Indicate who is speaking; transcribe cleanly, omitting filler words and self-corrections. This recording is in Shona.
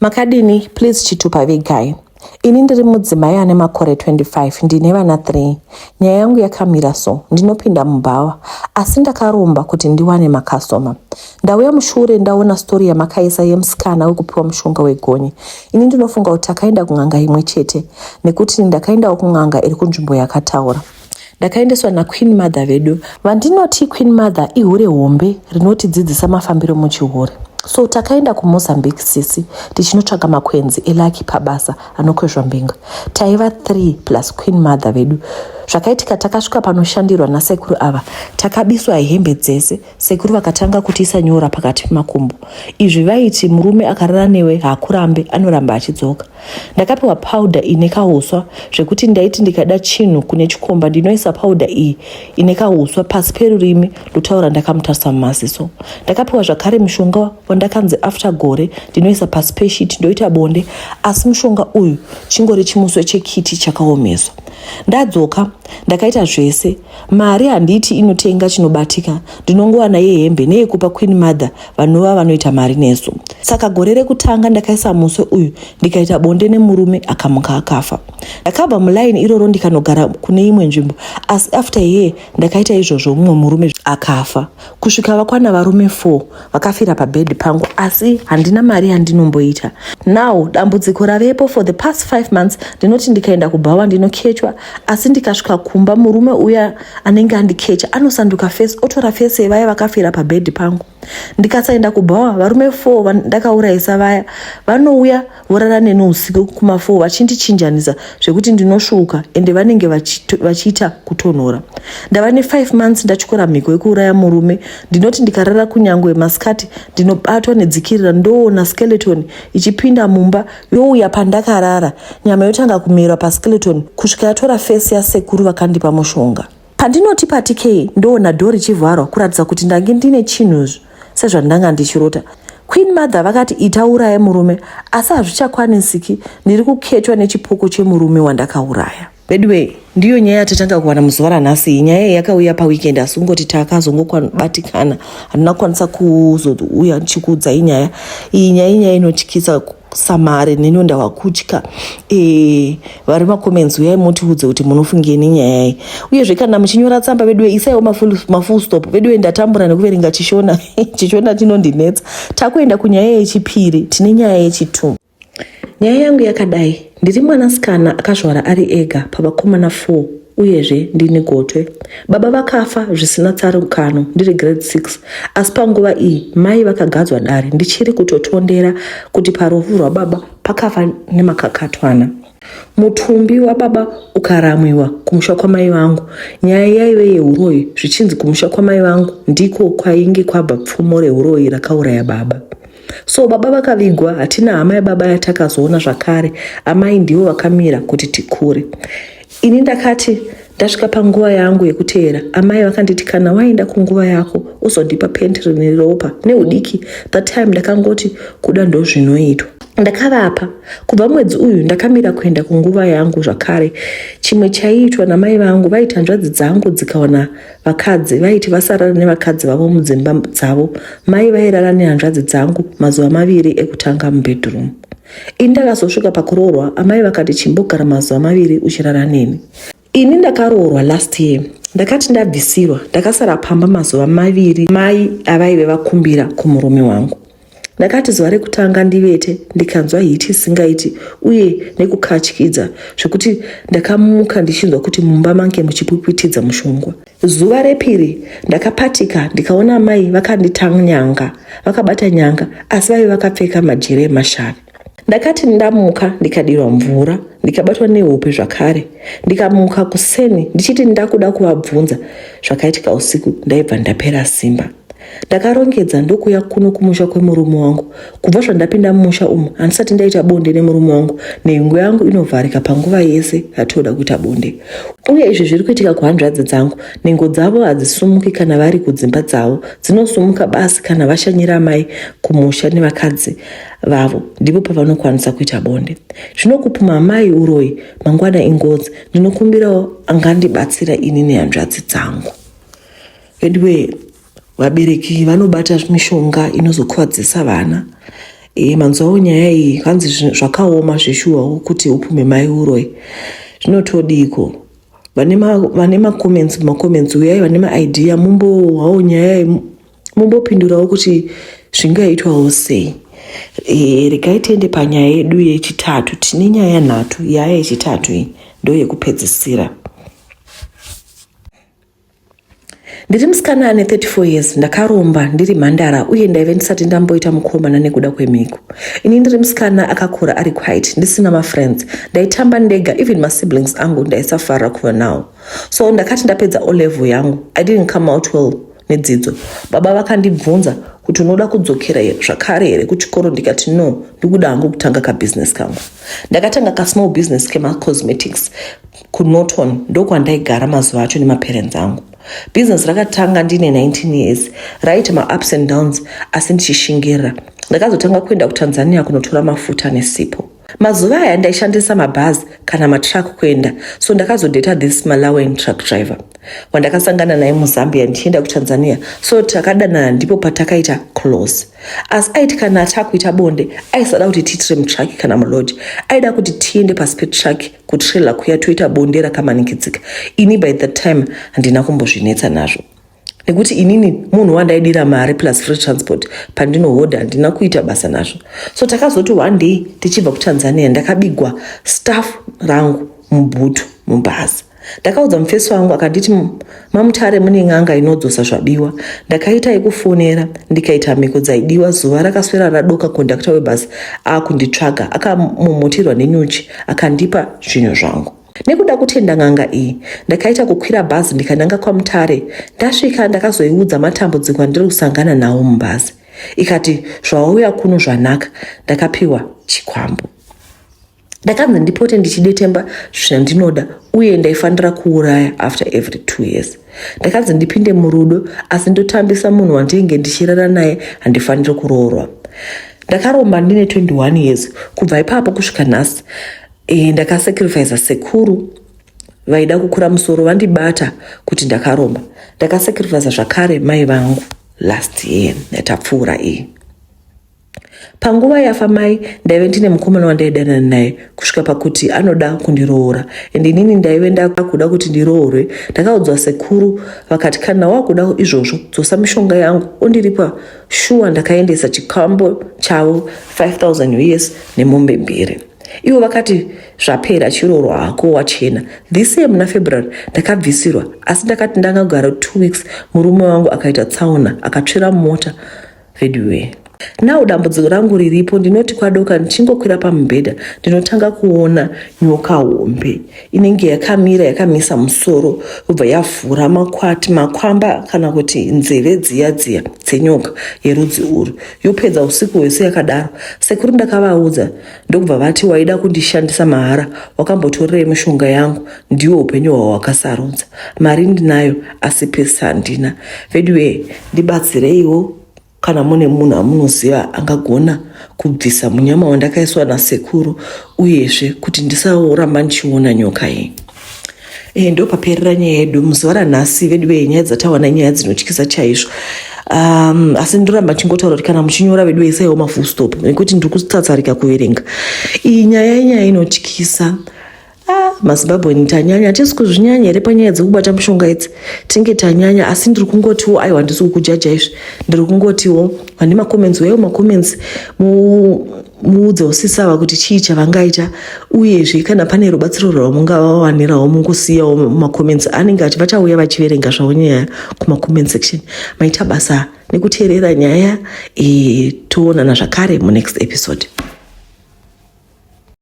Speaker 1: Makadini, please chitupa vegai. Ini ndiri mudzimai ane makore 25, ndine vana 3. Nyaya yangu yakamira so, ndinopinda mubhawa, asi ndakaromba kuti ndiwane makasoma. Ndauya mushure ndaona stori yamakaisa yemusikana wekupiwa mushonga wegonye. Ini ndinofunga kuti takaenda kun'anga imwe chete, nekuti ndakaendawo kun'anga iri kunzvimbo yakataura. Ndakaendeswa naQueen Mother vedu. Vandinoti Queen Mother ihure hombe rinotidzidzisa mafambiro muchihure. So takaenda kuMozambique sisi tichinotsvaga makwenzi elaki pabasa anokwezva mbinga. Taiva 3 plus Queen Mother vedu. Zvakaitika takasvika panoshandirwa nasekuru ava. Takabiswa hembe dzese. Sekuru vakatanga kutiisa nyora pakati pemakumbo. Izvi vaiti murume akarara newe haakurambe anoramba achidzoka. Ndakapiwa powder ine kahuswa zvekuti ndaiti ndikada chinhu kune chikomba ndinoisa powder iyi ine kahuswa pasi perurimi rutaura ndakamutarisa mumaziso. Ndakapiwa zvakare mushonga wandakanzi after gore ndinoisa pasi peshiti ndoita bonde, asi mushonga uyu chingori chimuswe chekiti chakaomeswa. Ndadzoka ndakaita zvese. Mari handiti inotenga chinobatika, ndinongowana yehembe neyekupa Queen Mother vanova vanoita mari nesu. Saka gore rekutanga ndakaisa muswe uyu ndikaita bonde nemurume akamuka akafa. Ndakabva mulaini iroro ndikanogara kune imwe nzvimbo, asi after ndakaita izvozvo mumwe murume akafa. Kusvika vakwana varume 4 vakafira pabhedhi pangu, asi handina mari yandinomboita. Now dambudziko ravepo for the past 5 months ndinoti ndikaenda kubhawa ndinokechwa, asi ndikasvika kumba murume uya anenge andikecha anosanduka face, otora face yevaya vakafira pabhedhi pangu. Ndikasaenda kubhawa varume 4 ndakaurayisa vaya vanouya vorara neni usiku kuma4 vachindichinjanisa zvekuti ndinosvuka ende vanenge vachiita kutonhora. Ndava ne5 months ndachikora mhiko yekuuraya murume. Ndinoti ndikarara kunyangwe masikati ndinobatwa nedzikirira ndoona skeleton ichipinda mumba youya pandakarara, nyama yotanga kumera paskeleton kusvika yatora face yasekuru vakandipa mushonga. Pandinoti patikei ndoona dhori chivharwa kuratidza kuti ndange ndine chinhuzvo sezvandanga ndichirota. Queen Mother vakati itauraya murume, asi hazvichakwanisiki, ndiri kukechwa nechipoko chemurume wandakauraya. By the way, ndiyo nyaya yatatanga kuwana muzuva ranhasi. Nyaya yakauya paweekend asi kungoti takazongobatikana, handina kukwanisa kuzouya ndichikuudza inyaya. Iyi nyaya inotyisa samare nenonda wakutya. Vari makomenzi uyai mutiudze kuti munofungei nenyaya iyi. Uyezve kana muchinyora tsamba vedu isaiwo mafull stop. Vedu ndatambura nekuverenga chishona. Chishona chinondinetsa. Takuenda kunyaya yechipiri, tine nyaya yechitumbu. Nyaya yangu yakadai, ndiri mwanasikana akazvara ari ega pavakomana 4, uyezve ndine gotwe. Baba vakafa zvisina tsarukano ndiri grade 6, asi panguva iyi mai vakagadzwa dare ndichiri kutotondera kuti parufu rwababa pakafa nemakakatwana. Mutumbi wababa ukaramwiwa kumusha kwamai vangu. Nyaya yaive yeuroyi, zvichinzi kumusha kwamai vangu ndiko kwainge kwabva pfumo reuroyi rakauraya baba. So baba vakavigwa, hatina hama yababa yatakazoona zvakare. Amai ndivo vakamira kuti tikure. Ini ndakati ndasvika panguva yangu yekuteera, amai vakanditi kana waenda kunguva yako uzondipa penti rine ropa neudiki. That time ndakangoti kuda ndo zvinoitwa. Ndakavapa. Kubva mwedzi uyu ndakamira kuenda kunguva yangu zvakare. Chimwe chaiitwa namai vangu, vaiti hanzvadzi dzangu dzikaona vakadzi vaiti vasarara nevakadzi vavo mudzimba dzavo, mai vairara nehanzvadzi dzangu mazuva 2 ekutanga mubedroom. Ini ndakazosvika pakuroorwa, amai vakati chimbogara mazuva 2 uchirara neni. Ini ndakaroorwa last year. Ndakati ndabvisirwa, ndakasara pamba mazuva 2 mai avaive vakumbira kumurume wangu. Ndakati zuva rekutanga ndivete ndikanzwa hiti isingaiti uye nekukatyidza zvekuti ndakamuka ndichinzwa kuti mumba mange muchipupitidza mushongwa. Zuva repiri ndakapatika ndikaona mai vakanditanyanga, vakabata nyanga asi vaive vakapfeka majire emashari. Ndakati ndamuka ndikadirwa mvura, ndikabatwa nehope zvakare. Ndikamuka kuseni ndichiti ndakuda kuvabvunza zvakaitika usiku, ndaibva ndapera simba. Ndakarongedza ndokuya kuno kumusha kwemurume wangu. Kubva zvandapinda mumusha umu handisati ndaita bonde nemurume wangu, nhengo yangu inovharika panguva yese yatoda kuita bonde. Uye izvi zviri kuitika kuhanzvadzi dzangu, nhengo dzavo hadzisumuki kana vari kudzimba dzavo, dzinosumuka basi kana vashanyira mai kumusha nevakadzi vavo, ndipo pavanokwanisa kuita bonde. Zvinokupuma mai uroyi mangwana ingodzi. Ndinokumbirawo angandibatsira ini nehanzvadzi dzangu. Anyway, vabereki vanobata mishonga inozokuvadzisa vana. manzwawo nyaya iyi kanzi zvakaoma zvishuwawo kuti upume mai uroi. Zvinotodiko vane makoments uyai vane maidea mumbowawo nyaya iyi mumbopindurawo kuti zvingaitwawo sei. Regai tiende panyaya yedu yechitatu. Tine nyaya nhatu. Nyaya yechitatu iyi ndo yekupedzisira. Ndiri musikana ane 34 years, ndakaromba ndiri mhandara uye ndaive ndisati ndamboita mukomana nekuda kwemhiko. Ini ndiri musikana akakura ari quiet, ndisina mafriends, ndaitamba ndega, even masiblings angu ndaisafara kuva nawo. So ndakati ndapedza O level yangu, I didn't come out well nedzidzo. Baba vakandibvunza kuti unoda kudzokera zvakare here kuchikoro, ndikati no, ndikuda hangu kutanga kabusiness kangu. Ndakatanga kasmall business kemacosmetics kuNorton, ndokwandaigara mazuva acho nemaparents angu. Business rakatanga ndine 19 years, raita ma-ups and downs, asi ndichishingirira. Ndakazotanga kuenda kuTanzania kunotora mafuta nesipo. Mazuva aya ndaishandisa mabhazi kana matruck kuenda, so ndakazodeta this Malawian truck driver wandakasangana naye muZambia ndichienda kuTanzania, so takadanana ndipo patakaita close. As aiti kana atakuita bonde, aisada kuti tiitire mutruck kana mulodge, aida kuti tiende pasi petruck kutrailer kuya toita bonde rakamanikidzika. Ini by that time handina kumbozvinetsa nazvo, nekuti inini munhu wandaidira mari plus free transport pandinohodha handina kuita basa nazvo. So takazoti one day tichibva kuTanzania ndakabigwa staff rangu mubhutu mubhazi. Ndakaudza mufesi wangu akanditi mamutare mune n'anga inodzosa zvabiwa. Ndakaita yekufonera ndikaita mhiko dzaidiwa. Zuva rakaswera radoka kondakta webhasi akunditsvaga, akamomoterwa nenyuchi akandipa zvinhu zvangu. Nekuda kutenda n'anga iyi ndakaita kukwira bhazi ndikananga kwaMutare. Ndasvika ndakazoiudza matambudziko andiri kusangana nawo mubhazi. Ikati zvauya kuno zvanaka. Ndakapiwa chikwambo. Ndakanzi ndipote ndichidetemba zvandinoda uye ndaifanira kuuraya after every 2 years. Ndakanzi ndipinde murudo asi ndotambisa munhu wandinge ndichirara naye handifaniri kuroorwa. Ndakaromba ndine 21 years. Kubva ipapo kusvika nhasi ndakasacrifice sekuru vaida kukura musoro vandibata kuti ndakaromba. Ndakasacrifice zvakare mai vangu last year netapfuura iyi. Panguva yafa mai ndaive ndine mukomana wandaidanana naye kusvika pakuti anoda kundiroora, ende inini ndaive ndakuda kuti ndiroorwe. Ndakaudzwa sekuru vakati kana wakuda izvozvo dzosa mishonga yangu ondiripa. Shuwa ndakaendesa chikambo chavo 5,000 US nemombe 2. Ivo vakati zvapera chiroorwa hako wachena. This year muna February ndakabvisirwa, asi ndakati ndangagara 2 weeks murume wangu akaita tsaona akatsvera mota Vedway. Now dambudziko rangu riripo, ndinoti kwadoka ndichingokwira pamubhedha ndinotanga kuona nyoka hombe inenge yakamira yakamisa musoro ubva yavhura makwati makwamba kana kuti nzeve dziya dzenyoka yerudzi urwu yopedza usiku hwese yakadaro. Sekuru ndakavaudza ndokubva vati waida kundishandisa mahara, wakambotorerei mishonga yangu, ndiwo upenyu hwahwo wakasarudza. Mari ndinayo asi pesa handina. Vedway ndibatsireiwo kana mune munhu amunoziva angagona kubvisa munyama wandakaiswa nasekuru uyezve kuti ndisaoramba ndichiona nyoka iyi. Ndo paperera nyaya yedu muzuva ranhasi. Vedway nyaya dzatawana nyaya dzinotyisa chaizvo. Asi ndoramba chingotaura kuti kana muchinyora Vedway isaiwo mafull stop nekuti ndiri kutsatsarika kuverenga. Iyi nyaya inotyisa. MaZimbabwe tanyanya, hatisi kuzvinyanya here panyaya dzekubata mishonga idzi. Tinge tanyanya asi ndiri kungotiwo aiwa handisi kukujaja izvi. Ndiri kungotiwo vane makoments wewo makoments muudze usisava kuti chii chavangaita uyezve kana pane rubatsiro rwamungavawanirawo mungosiyawo makoments anenge vachauya vachiverenga zvavo nyaya kumakomment section. Maita basa nekuteerera nyaya. Toonana zvakare munext episode.